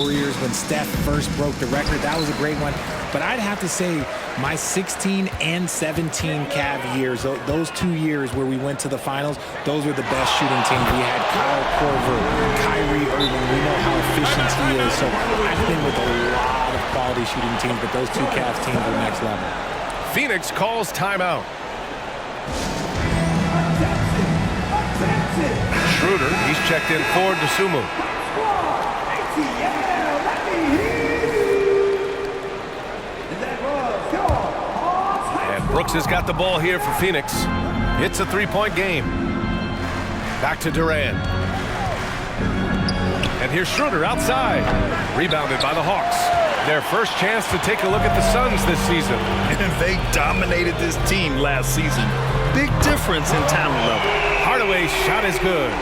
Warriors when Steph first broke the record. That was a great one. But I'd have to say my 16 and 17 Cav years, those 2 years where we went to the finals, those were the best shooting teams. We had Kyle Korver, Kyrie Irving. We know how efficient he is. So I've been with a lot of quality shooting teams, but those 2 Cavs teams were next level. Phoenix calls timeout. Schroeder, he's checked in for Dosunmu. And Brooks has got the ball here for Phoenix. It's a 3-point game. Back to Durant. And here's Schroeder outside. Rebounded by the Hawks. Their first chance to take a look at the Suns this season. And they dominated this team last season. Big difference in talent level. Hardaway's shot is good.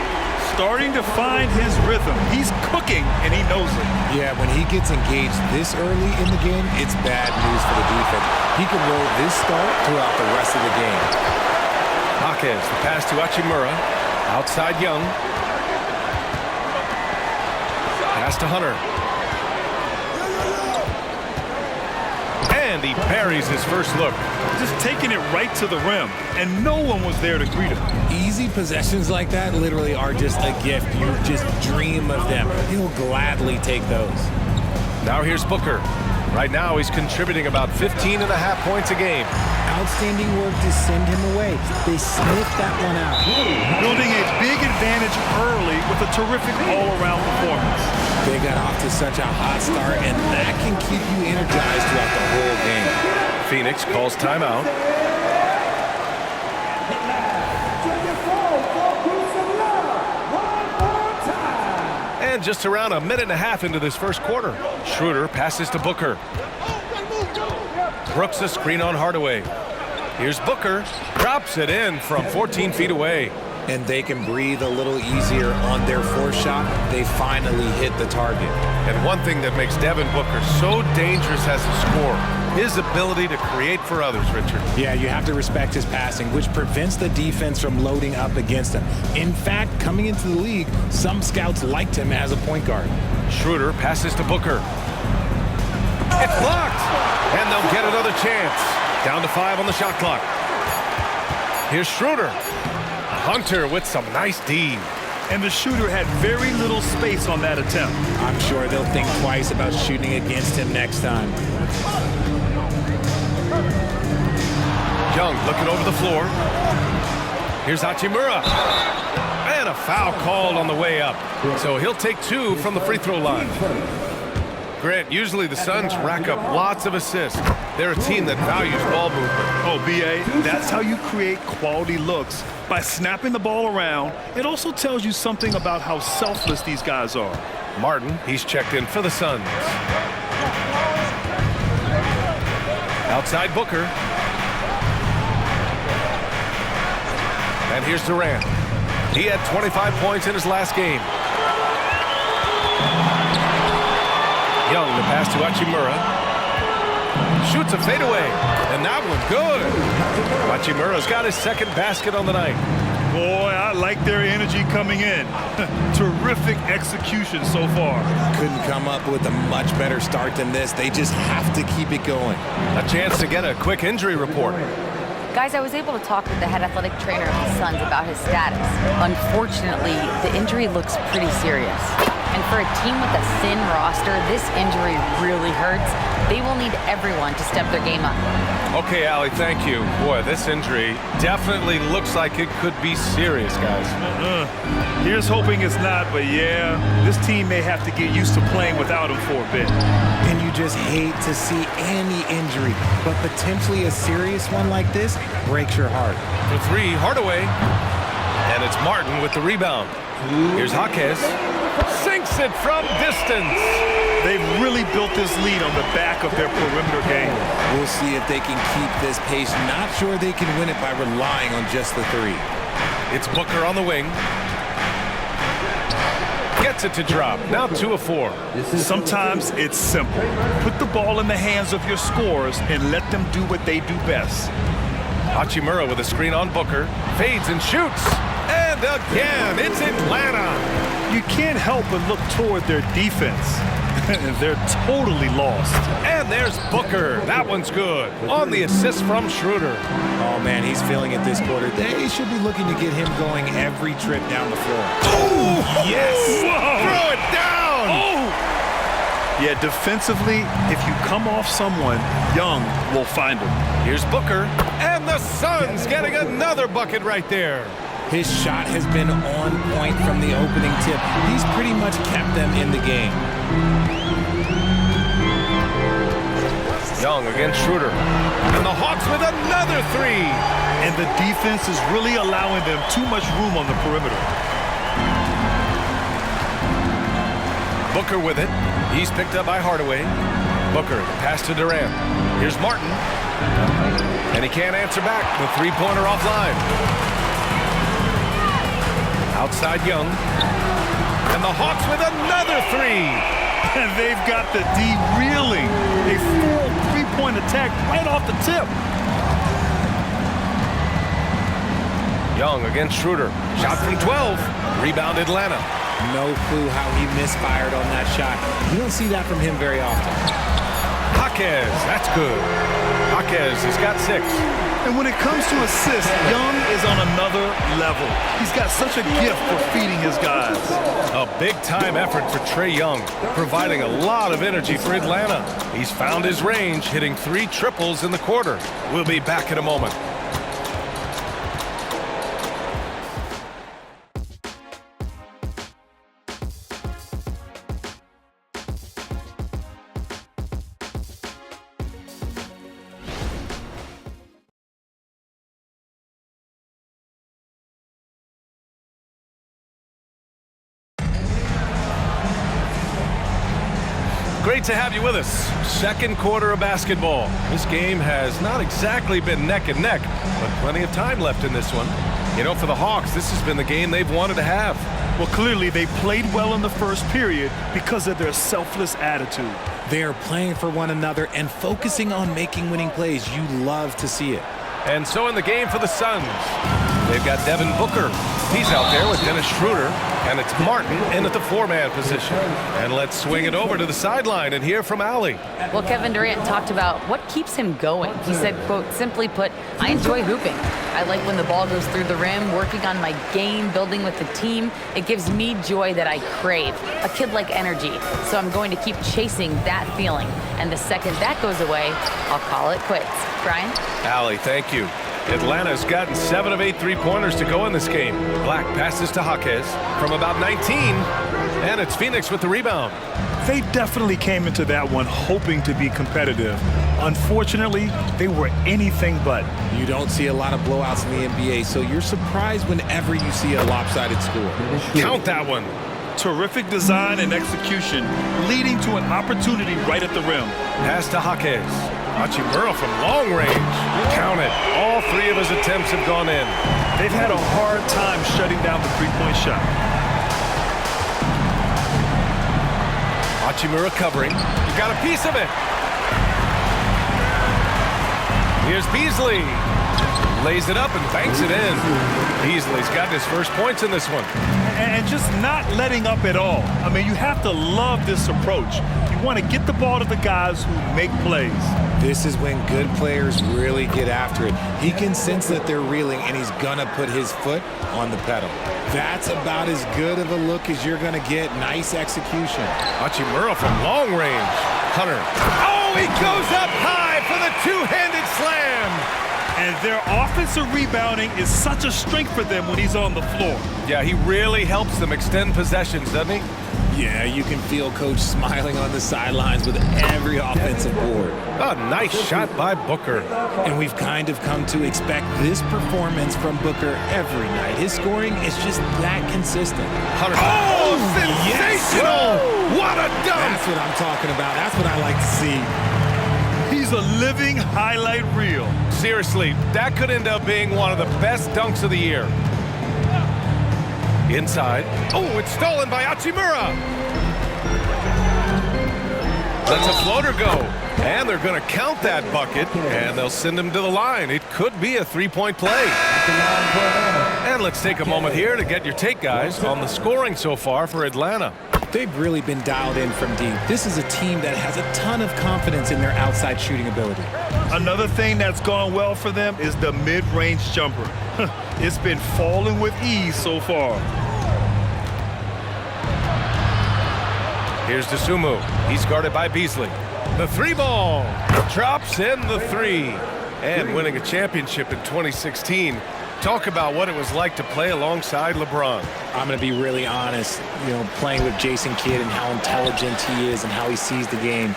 Starting to find his rhythm. He's cooking, and he knows it. Yeah, when he gets engaged this early in the game, it's bad news for the defense. He can roll this start throughout the rest of the game. Hawkins, the pass to Hachimura. Outside Young. Pass to Hunter. And he parries his first look. Just taking it right to the rim, and no one was there to greet him. Easy possessions like that literally are just a gift. You just dream of them. He'll gladly take those. Now here's Booker. Right now he's contributing about 15.5 points a game. Outstanding work to send him away. They sniffed that one out. Building a big advantage early with a terrific all-around performance. They got off to such a hot start, and that can keep you energized throughout the whole game. Phoenix calls timeout. And just around a minute and a half into this first quarter, Schroeder passes to Booker. Brooks a screen on Hardaway. Here's Booker, drops it in from 14 feet away. And they can breathe a little easier on their fourth shot. They finally hit the target. And one thing that makes Devin Booker so dangerous as a scorer, his ability to create for others, Richard. Yeah, you have to respect his passing, which prevents the defense from loading up against him. In fact, coming into the league, some scouts liked him as a point guard. Schroeder passes to Booker. It's blocked! And they'll get another chance. Down to 5 on the shot clock. Here's Schroeder. Hunter with some nice D. And the shooter had very little space on that attempt. I'm sure they'll think twice about shooting against him next time. Young looking over the floor. Here's Hachimura. And a foul called on the way up. So he'll take 2 from the free throw line. Grant, usually the Suns rack up lots of assists. They're a team that values ball movement. Oh, B.A., that's how you create quality looks. By snapping the ball around, it also tells you something about how selfless these guys are. Martin, he's checked in for the Suns. Outside Booker. And here's Durant. He had 25 points in his last game. Young, the pass to Hachimura. Shoots a fadeaway, and that one good. Hachimura's got his second basket on the night. Boy, I like their energy coming in. Terrific execution so far. Couldn't come up with a much better start than this. They just have to keep it going. A chance to get a quick injury report. Guys, I was able to talk with the head athletic trainer of the Suns about his status. Unfortunately, the injury looks pretty serious. And for a team with a thin roster, this injury really hurts. They will need everyone to step their game up. Okay, Allie, thank you. Boy, this injury definitely looks like it could be serious, guys. Here's hoping it's not, but yeah, this team may have to get used to playing without him for a bit. And you just hate to see any injury, but potentially a serious one like this breaks your heart. For 3, Hardaway. And it's Martin with the rebound. Here's Hawkins. Sinks it from distance. They've really built this lead on the back of their perimeter game. We'll see if they can keep this pace. Not sure they can win it by relying on just the 3. It's Booker on the wing. Gets it to drop. Now 2 of 4. Sometimes it's simple. Put the ball in the hands of your scorers and let them do what they do best. Hachimura with a screen on Booker. Fades and shoots. And again, it's Atlanta. You can't help but look toward their defense. They're totally lost. And there's Booker. That one's good. On the assist from Schroeder. Oh, man, he's feeling it this quarter. They should be looking to get him going every trip down the floor. Oh, yes. Whoa. Throw it down. Oh! Yeah, defensively, if you come off someone, Young will find him. Here's Booker. And the Suns getting another bucket right there. His shot has been on point from the opening tip. He's pretty much kept them in the game. Young against Schroeder. And the Hawks with another three. And the defense is really allowing them too much room on the perimeter. Booker with it. He's picked up by Hardaway. Booker, pass to Durant. Here's Martin. And he can't answer back. The three-pointer offline. Outside Young. And the Hawks with another three. And they've got the D reeling. A full three-point attack right off the tip. Young against Schroeder. Shot from 12. Rebound Atlanta. No clue how he misfired on that shot. You don't see that from him very often. Jaquez, that's good. Jaquez has got 6. And when it comes to assists, Young is on another level. He's got such a gift for feeding his guys. A big-time effort for Trae Young, providing a lot of energy for Atlanta. He's found his range, hitting 3 triples in the quarter. We'll be back in a moment. Great to have you with us. Second quarter of basketball. This game has not exactly been neck and neck, but plenty of time left in this one. You know, for the Hawks, this has been the game they've wanted to have. Well, clearly they played well in the first period because of their selfless attitude. They are playing for one another and focusing on making winning plays. You love to see it. And so in the game for the Suns, they've got Devin Booker. He's out there with Dennis Schroeder, and it's Martin in at the 4-man position. And let's swing it over to the sideline and hear from Allie. Well, Kevin Durant talked about what keeps him going. He said, quote, simply put, I enjoy hooping. I like when the ball goes through the rim, working on my game, building with the team. It gives me joy that I crave, a kid-like energy. So I'm going to keep chasing that feeling. And the second that goes away, I'll call it quits. Brian? Allie, thank you. Atlanta's gotten 7 of 8 three-pointers to go in this game. Black passes to Jaquez from about 19, and it's Phoenix with the rebound. They definitely came into that one hoping to be competitive. Unfortunately, they were anything but. You don't see a lot of blowouts in the NBA, so you're surprised whenever you see a lopsided score. Count that one. Terrific design and execution, leading to an opportunity right at the rim. Pass to Jaquez. Hachimura from long range. Count it. All 3 of his attempts have gone in. They've had a hard time shutting down the three-point shot. Hachimura covering. You got a piece of it. Here's Beasley. Lays it up and banks it in. Beasley's got his first points in this one. And just not letting up at all. I mean, you have to love this approach. You want to get the ball to the guys who make plays. This is when good players really get after it. He can sense that they're reeling, and he's going to put his foot on the pedal. That's about as good of a look as you're going to get. Nice execution. Hachimura from long range. Hunter. Oh, he goes up high for the two-handed slam. And their offensive rebounding is such a strength for them when he's on the floor. Yeah, he really helps them extend possessions, doesn't he? Yeah, you can feel Coach smiling on the sidelines with every offensive board. A nice shot by Booker. And we've kind of come to expect this performance from Booker every night. His scoring is just that consistent. Hunter. Oh, sensational! Yes. What a dunk! That's what I'm talking about. That's what I like to see. He's a living highlight reel. Seriously, that could end up being one of the best dunks of the year. Inside. Oh, it's stolen by Hachimura. Lets a floater go. And they're going to count that bucket, and they'll send him to the line. It could be a three-point play. And let's take a moment here to get your take, guys, on the scoring so far for Atlanta. They've really been dialed in from deep. This is a team that has a ton of confidence in their outside shooting ability. Another thing that's gone well for them is the mid-range jumper. It's been falling with ease so far. Here's Dosunmu. He's guarded by Beasley. The three ball drops in the three. And winning a championship in 2016. Talk about what it was like to play alongside LeBron. I'm going to be really honest, playing with Jason Kidd and how intelligent he is and how he sees the game.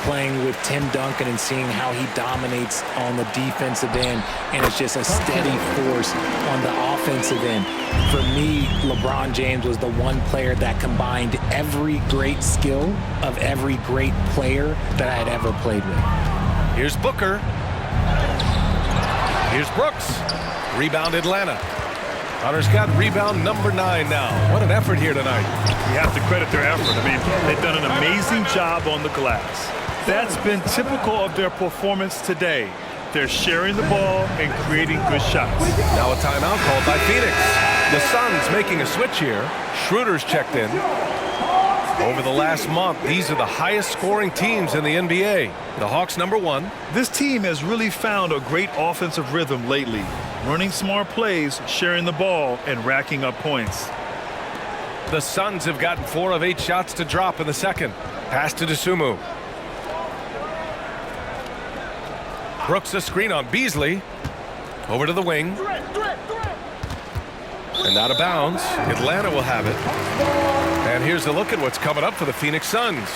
Playing with Tim Duncan and seeing how he dominates on the defensive end, and it's just a steady force on the offensive end. For me, LeBron James was the one player that combined every great skill of every great player that I had ever played with. Here's Booker. Here's Brooks. Rebound Atlanta. Hunter's got rebound number 9 now. What an effort here tonight. You have to credit their effort. I mean, they've done an amazing job on the glass. That's been typical of their performance today. They're sharing the ball and creating good shots. Now a timeout called by Phoenix. The Suns making a switch here. Schroeder's checked in. Over the last month, these are the highest scoring teams in the NBA. The Hawks number 1. This team has really found a great offensive rhythm lately. Running smart plays, sharing the ball, and racking up points. The Suns have gotten 4 of 8 shots to drop in the second. Pass to Dosunmu. Brooks a screen on Beasley. Over to the wing. And out of bounds. Atlanta will have it. And here's a look at what's coming up for the Phoenix Suns.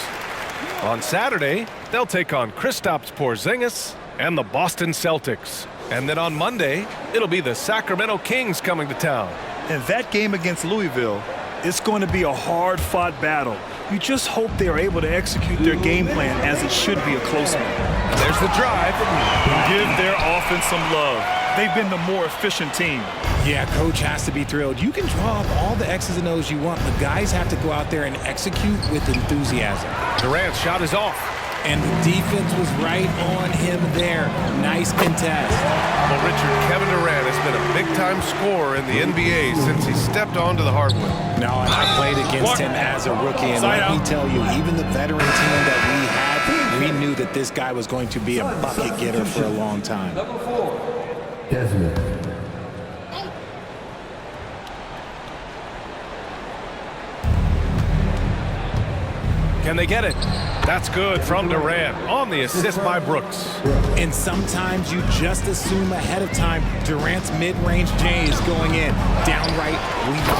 On Saturday, they'll take on Kristaps Porzingis and the Boston Celtics. And then on Monday, it'll be the Sacramento Kings coming to town. And that game against Louisville, it's going to be a hard-fought battle. You just hope they are able to execute their game plan as it should be a close one. And there's the drive. Give their offense some love. They've been the more efficient team. Yeah, coach has to be thrilled. You can draw up all the X's and O's you want, but guys have to go out there and execute with enthusiasm. Durant's shot is off. And the defense was right on him there. Nice contest. Well, Richard, Kevin Durant has been a big-time scorer in the NBA since he stepped onto the hardwood. No, and I played against him as a rookie, and let me tell you, even the veteran team that we had, we knew that this guy was going to be a bucket getter for a long time. Number 4, Desmond. Can they get it? That's good from Durant on the assist by Brooks. And sometimes you just assume ahead of time Durant's mid-range J is going in. Downright lethal.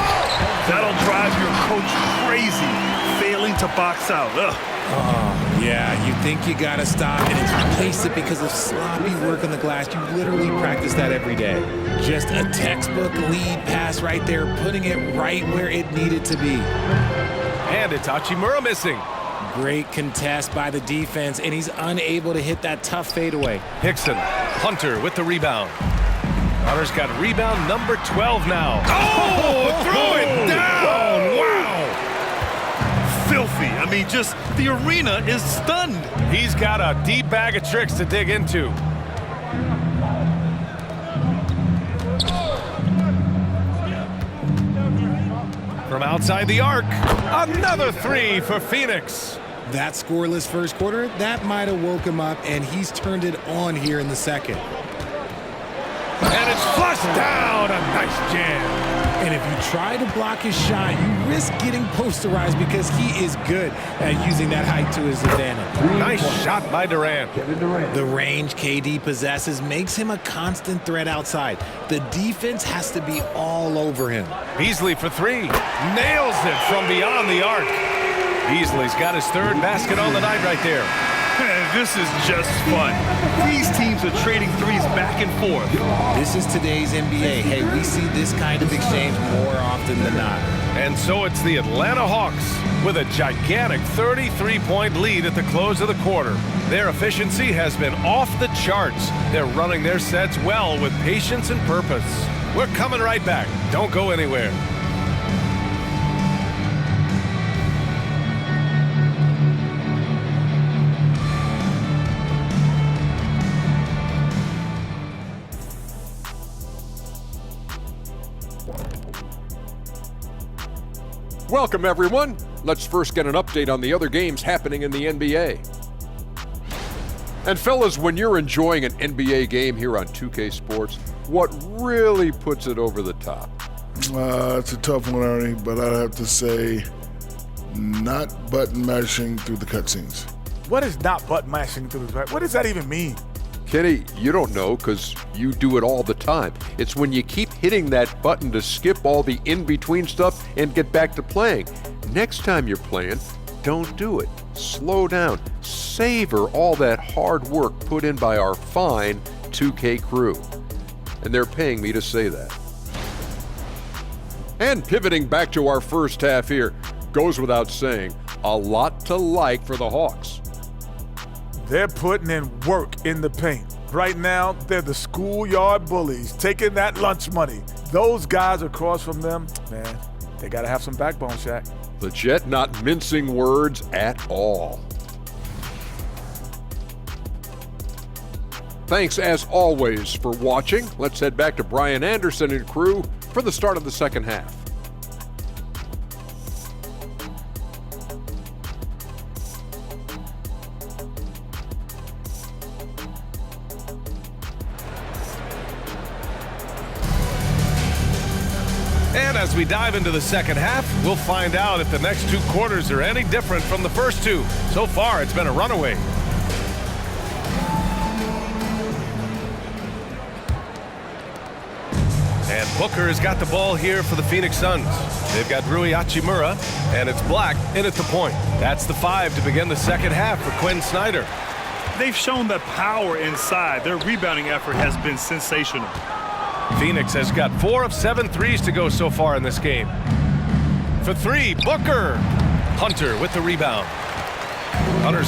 That'll drive your coach crazy, failing to box out. Ugh. Oh, yeah, you think you got to stop, and it's replaced it because of sloppy work on the glass. You literally practice that every day. Just a textbook lead pass right there, putting it right where it needed to be. And it's Hachimura missing. Great contest by the defense, and he's unable to hit that tough fadeaway. Hickson, Hunter with the rebound. Hunter's got rebound number 12 now. Oh, throw it down! Wow! Filthy. I mean, just the arena is stunned. He's got a deep bag of tricks to dig into. From outside the arc, another 3 for Phoenix. That scoreless first quarter, that might have woke him up, and he's turned it on here in the second. And it's flushed down, a nice jam. And if you try to block his shot, you risk getting posterized because he is good at using that height to his advantage. Nice shot by Durant. The range KD possesses makes him a constant threat outside. The defense has to be all over him. Beasley for 3. Nails it from beyond the arc. Beasley's got his 3rd basket on the night right there. Man, this is just fun. These teams are trading threes back and forth. This is today's NBA. Hey, we see this kind of exchange more often than not. And so it's the Atlanta Hawks with a gigantic 33-point lead at the close of the quarter. Their efficiency has been off the charts. They're running their sets well with patience and purpose. We're coming right back. Don't go anywhere. Welcome, everyone. let's first get an update on the other games happening in the NBA. And fellas, when you're enjoying an NBA game here on 2K Sports, what really puts it over the top? It's a tough one, Ernie, but I'd have to say not button mashing through the cutscenes. What is not button mashing through the? What does that even mean? Kenny, you don't know because you do it all the time. It's when you keep hitting that button to skip all the in-between stuff and get back to playing. Next time you're playing, don't do it. Slow down. Savor all that hard work put in by our fine 2K crew. And they're paying me to say that. And pivoting back to our first half here, goes without saying, a lot to like for the Hawks. They're putting in work in the paint. Right now, they're the schoolyard bullies, taking that lunch money. Those guys across from them, man, they got to have some backbone, Shaq. The Jet not mincing words at all. Thanks as always for watching. Let's head back to Brian Anderson and crew for the start of the second half. And as we dive into the second half, we'll find out if the next two quarters are any different from the first two. So far, it's been a runaway. And Booker has got the ball here for the Phoenix Suns. They've got Rui Hachimura, and it's Black in at the point. That's the 5 to begin the second half for Quinn Snyder. They've shown the power inside. Their rebounding effort has been sensational. Phoenix has got 4 of 7 threes to go so far in this game. For 3, Booker. Hunter with the rebound. Hunter's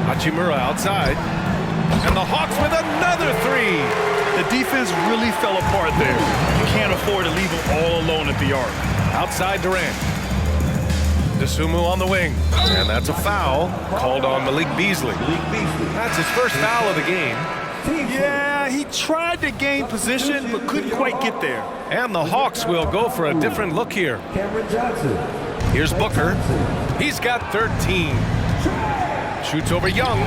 Hachimura outside. And the Hawks with another 3. The defense really fell apart there. You can't afford to leave them all alone at the arc. Outside Durant. Dosunmu on the wing. And that's a foul called on Malik Beasley. That's his first foul of the game. Yeah, he tried to gain position, but couldn't quite get there. And the Hawks will go for a different look here. Cameron Johnson. Here's Booker. He's got 13. Shoots over Young.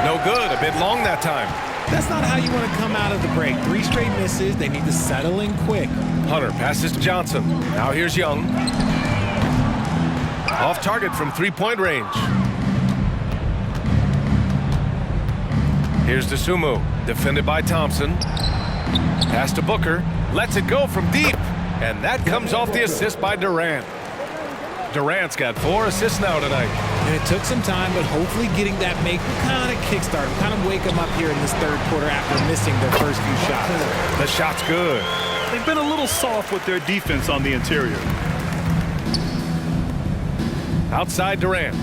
No good. A bit long that time. That's not how you want to come out of the break. 3 straight misses. They need to settle in quick. Hunter passes to Johnson. Now here's Young. Off target from 3-point range. Here's Dosunmu, defended by Thompson. Pass to Booker, lets it go from deep, and that comes off the assist by Durant. Durant's got 4 assists now tonight. And it took some time, but hopefully getting that make will kind of kickstart, kind of wake them up here in this third quarter after missing their first few shots. The shot's good. They've been a little soft with their defense on the interior. Outside Durant.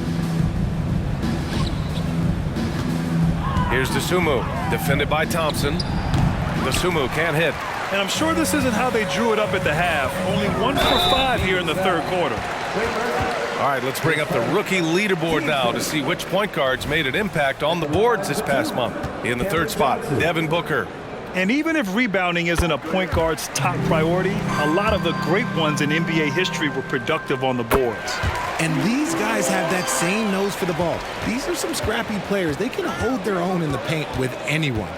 Here's Dosunmu, defended by Thompson. Dosunmu can't hit. And I'm sure this isn't how they drew it up at the half. Only 1 for 5 here in the third quarter. All right, let's bring up the rookie leaderboard now to see which point guards made an impact on the boards this past month. In the third spot, Devin Booker. And even if rebounding isn't a point guard's top priority, a lot of the great ones in NBA history were productive on the boards. And these guys have that same nose for the ball. These are some scrappy players. They can hold their own in the paint with anyone.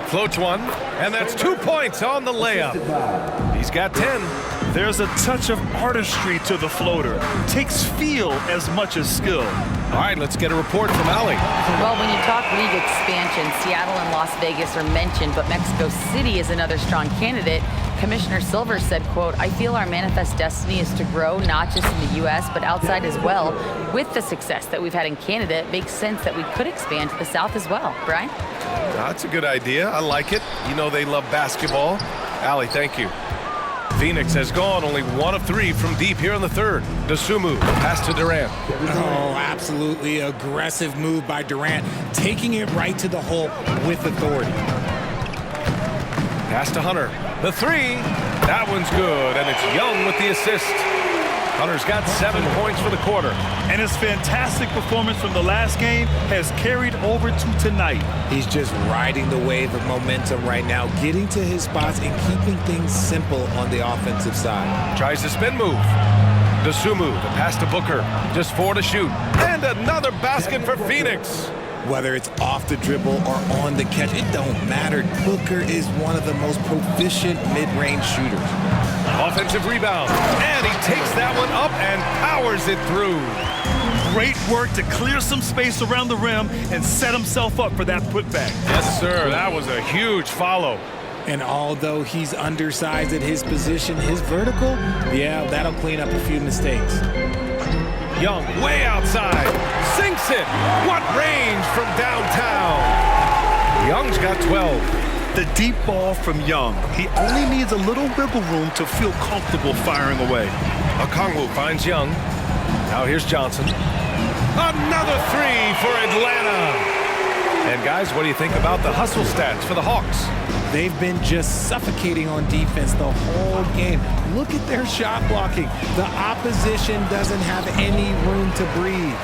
Floats one, and that's 2 points on the layup. He's got 10. There's a touch of artistry to the floater. Takes feel as much as skill. All right, let's get a report from Allie. Well, when you talk league expansion, Seattle and Las Vegas are mentioned, but Mexico City is another strong candidate. Commissioner Silver said, quote, "I feel our manifest destiny is to grow not just in the U.S., but outside as well. With the success that we've had in Canada, it makes sense that we could expand to the South as well." Brian? That's a good idea. I like it. You know they love basketball. Allie, thank you. Phoenix has gone only 1 of 3 from deep here in the third. Dosunmu, pass to Durant. Oh, absolutely aggressive move by Durant, taking it right to the hole with authority. Pass to Hunter. The 3, that one's good, and it's Young with the assist. Hunter's got 7 points for the quarter. And his fantastic performance from the last game has carried over to tonight. He's just riding the wave of momentum right now, getting to his spots and keeping things simple on the offensive side. Tries the spin move. Dosunmu, the pass to Booker. Just 4 to shoot. And another basket for Phoenix. Whether it's off the dribble or on the catch, it don't matter. Booker is one of the most proficient mid-range shooters. Offensive rebound. And he takes that one up and powers it through. Great work to clear some space around the rim and set himself up for that putback. Yes, sir. That was a huge follow. And although he's undersized at his position, his vertical, yeah, that'll clean up a few mistakes. Young way outside. Sinks it. What range from downtown. Young's got 12. The deep ball from Young. He only needs a little wiggle room to feel comfortable firing away. Okongwu finds Young. Now here's Johnson. Another 3 for Atlanta. And guys, what do you think about the hustle stats for the Hawks? They've been just suffocating on defense the whole game. Look at their shot blocking. The opposition doesn't have any room to breathe.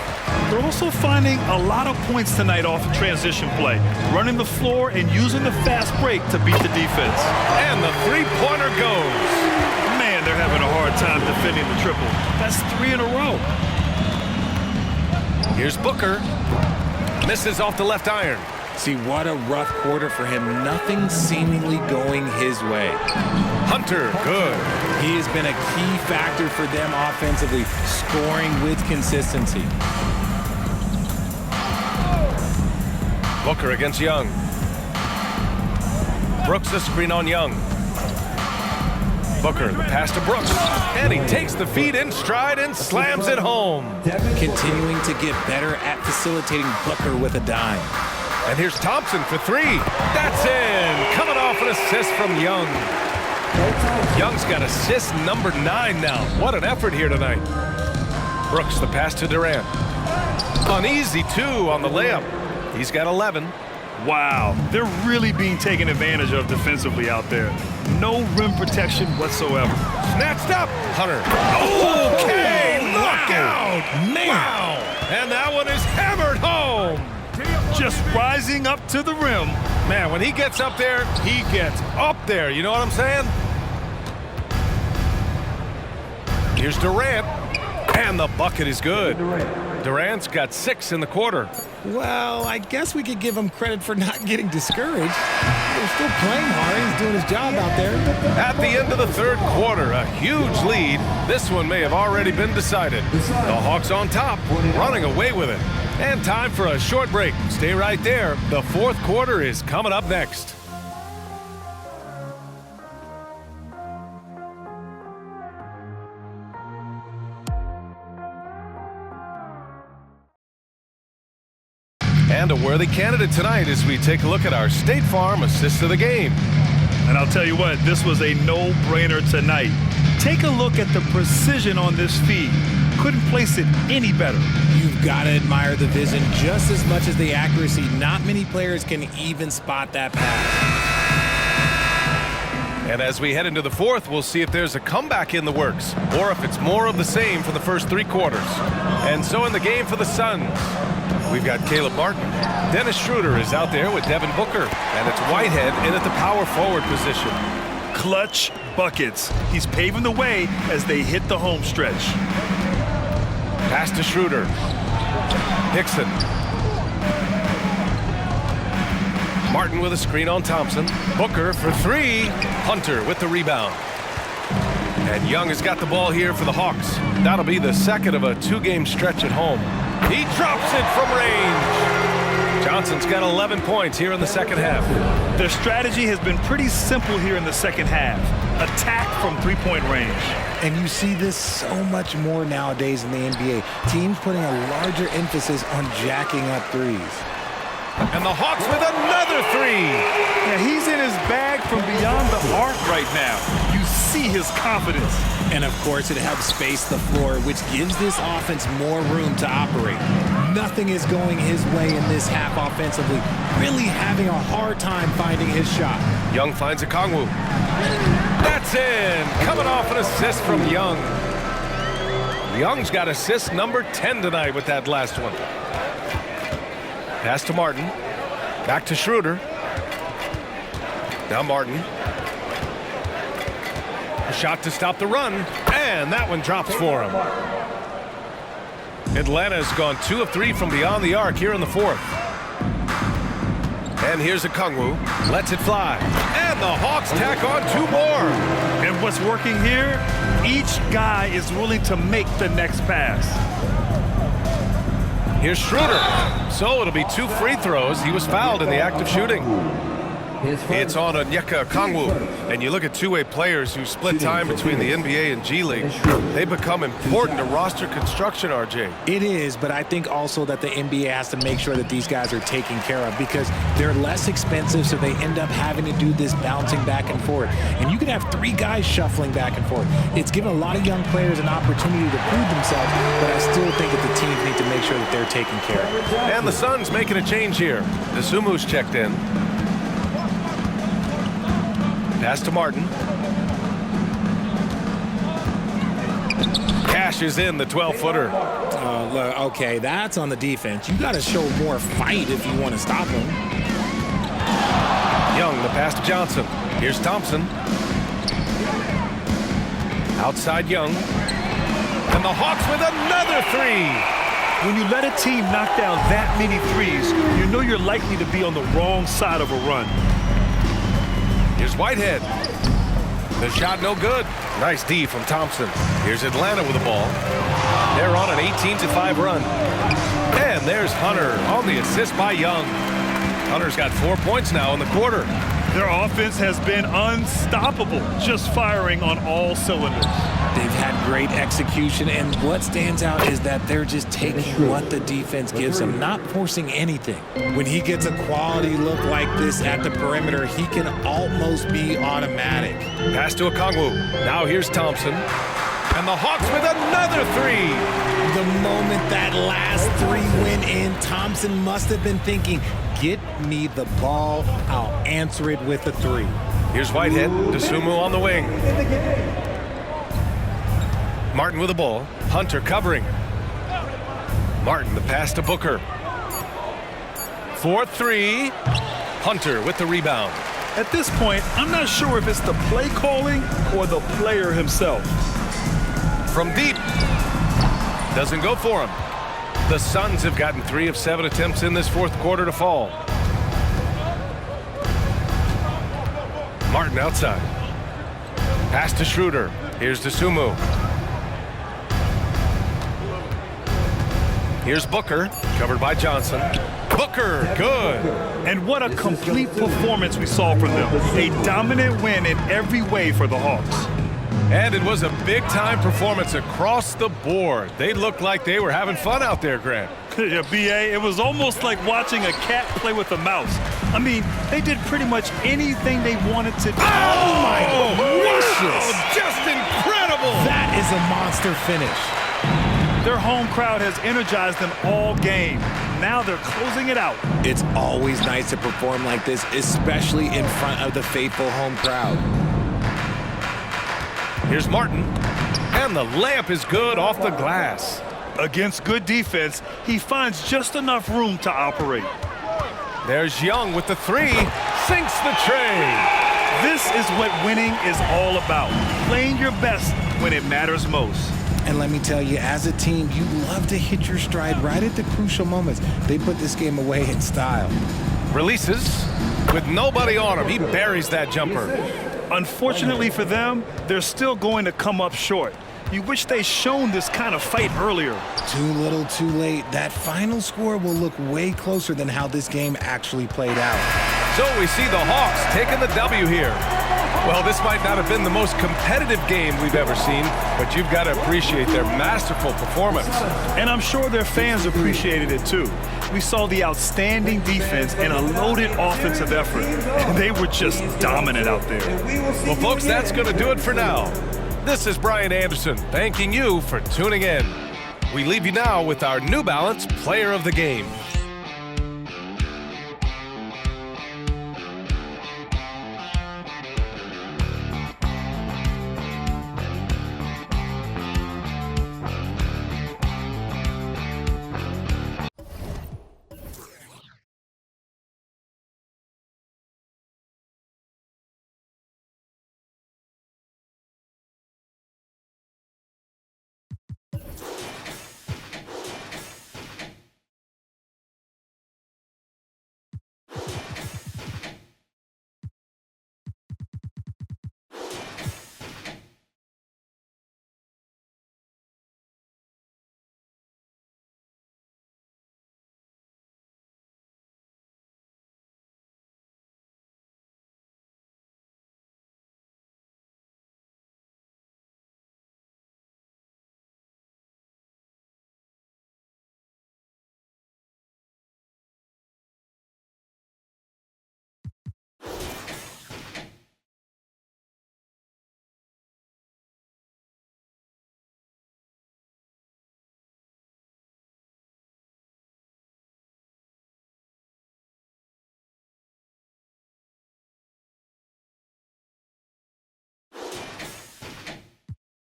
They're also finding a lot of points tonight off of transition play, running the floor and using the fast break to beat the defense. And the three-pointer goes. Man, they're having a hard time defending the triple. That's 3 in a row. Here's Booker. Misses off the left iron. See, what a rough quarter for him. Nothing seemingly going his way. Hunter, good. He has been a key factor for them offensively, scoring with consistency. Booker against Young. Brooks the screen on Young. Booker, the pass to Brooks. And he takes the feed in stride and slams it home. Continuing to get better at facilitating Booker with a dime. And here's Thompson for 3. That's in. Coming off an assist from Young. Young's got assist number 9 now. What an effort here tonight. Brooks, the pass to Durant. Uneasy 2 on the layup. He's got 11. Wow, they're really being taken advantage of defensively out there. No rim protection whatsoever. Snatched up. Hunter. Okay, knockout. Man. Wow. And that one is hammered home. Just rising up to the rim. Man, when he gets up there, he gets up there. You know what I'm saying? Here's Durant. And the bucket is good. Durant's got 6 in the quarter. Well, I guess we could give him credit for not getting discouraged. They're still playing hard. He's doing his job out there. At the end of the third quarter, a huge lead. This one may have already been decided. The Hawks on top, running away with it. And time for a short break. Stay right there. The fourth quarter is coming up next. And a worthy candidate tonight as we take a look at our State Farm assist of the game. And I'll tell you what, this was a no-brainer tonight. Take a look at the precision on this feed. Couldn't place it any better. You've got to admire the vision just as much as the accuracy. Not many players can even spot that pass. And as we head into the fourth, we'll see if there's a comeback in the works or if it's more of the same for the first 3 quarters. And so in the game for the Suns, we've got Caleb Martin. Dennis Schroeder is out there with Devin Booker. And it's Whitehead in at the power forward position. Clutch buckets. He's paving the way as they hit the home stretch. Pass to Schroeder. Hickson. Martin with a screen on Thompson. Booker for 3. Hunter with the rebound. And Young has got the ball here for the Hawks. That'll be the second of a 2-game stretch at home. He drops it from range. Johnson's got 11 points here in the second half. Their strategy has been pretty simple here in the second half. Attack from 3-point range. And you see this so much more nowadays in the NBA. Teams putting a larger emphasis on jacking up threes. And the Hawks with another 3. Yeah, he's in his bag from beyond the arc right now. You see his confidence. And of course, it helps space the floor, which gives this offense more room to operate. Nothing is going his way in this half offensively, really having a hard time finding his shot. Young finds Okongwu. That's in. Coming off an assist from Young. Young's got assist number 10 tonight with that last one. Pass to Martin. Back to Schroeder. Now Martin. A shot to stop the run, and that one drops for him. Atlanta's gone 2 of 3 from beyond the arc here in the fourth. And here's Okongwu. Lets it fly. And the Hawks tack on 2 more. And what's working here? Each guy is willing to make the next pass. Here's Schroeder. So it'll be 2 free throws. He was fouled in the act of shooting. It's on Onyeka Okongwu. And you look at two-way players who split time between the NBA and G League. They become important to roster construction, RJ. It is, but I think also that the NBA has to make sure that these guys are taken care of because they're less expensive, so they end up having to do this bouncing back and forth. And you can have 3 guys shuffling back and forth. It's given a lot of young players an opportunity to prove themselves, but I still think that the teams need to make sure that they're taken care of. And the Suns making a change here. Desumu's checked in. Pass to Martin. Cashes in the 12-footer. Okay, that's on the defense. You got to show more fight if you want to stop him. Young, the pass to Johnson. Here's Thompson. Outside Young. And the Hawks with another 3. When you let a team knock down that many threes, you know you're likely to be on the wrong side of a run. Here's Whitehead. The shot no good. Nice D from Thompson. Here's Atlanta with the ball. They're on an 18-5 run. And there's Hunter on the assist by Young. Hunter's got 4 points now in the quarter. Their offense has been unstoppable, just firing on all cylinders. They've had great execution, and what stands out is that they're just taking what the defense gives them, not forcing anything. When he gets a quality look like this at the perimeter, he can almost be automatic. Pass to Okongwu. Now here's Thompson. And the Hawks with another 3. The moment that last 3 went in, Thompson must have been thinking, get me the ball, I'll answer it with a 3. Here's Whitehead. Dosunmu on the wing. Martin with the ball. Hunter covering. Martin, the pass to Booker. 4-3. Hunter with the rebound. At this point, I'm not sure if it's the play calling or the player himself. From deep. Doesn't go for him. The Suns have gotten 3 of 7 attempts in this fourth quarter to fall. Martin outside. Pass to Schroeder. Here's Dosunmu. Here's Booker, covered by Johnson. Booker, good. And what a complete performance we saw from them. A dominant win in every way for the Hawks. And it was a big-time performance across the board. They looked like they were having fun out there, Grant. Yeah, B.A., it was almost like watching a cat play with a mouse. I mean, they did pretty much anything they wanted to do. Oh, my gracious. Just incredible. That is a monster finish. Their home crowd has energized them all game. Now they're closing it out. It's always nice to perform like this, especially in front of the faithful home crowd. Here's Martin. And the layup is good off the glass. Against good defense, he finds just enough room to operate. There's Young with the 3. Sinks the tray. This is what winning is all about. Playing your best when it matters most. And let me tell you, as a team, you love to hit your stride right at the crucial moments. They put this game away in style. Releases with nobody on him. He buries that jumper. Unfortunately for them, they're still going to come up short. You wish they'd shown this kind of fight earlier. Too little, too late. That final score will look way closer than how this game actually played out. So we see the Hawks taking the W here. Well, this might not have been the most competitive game we've ever seen, but you've got to appreciate their masterful performance. And I'm sure their fans appreciated it too. We saw the outstanding defense and a loaded offensive effort. And they were just dominant out there. Well, folks, that's going to do it for now. This is Brian Anderson thanking you for tuning in. We leave you now with our New Balance Player of the Game.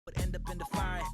Would end up in the fire.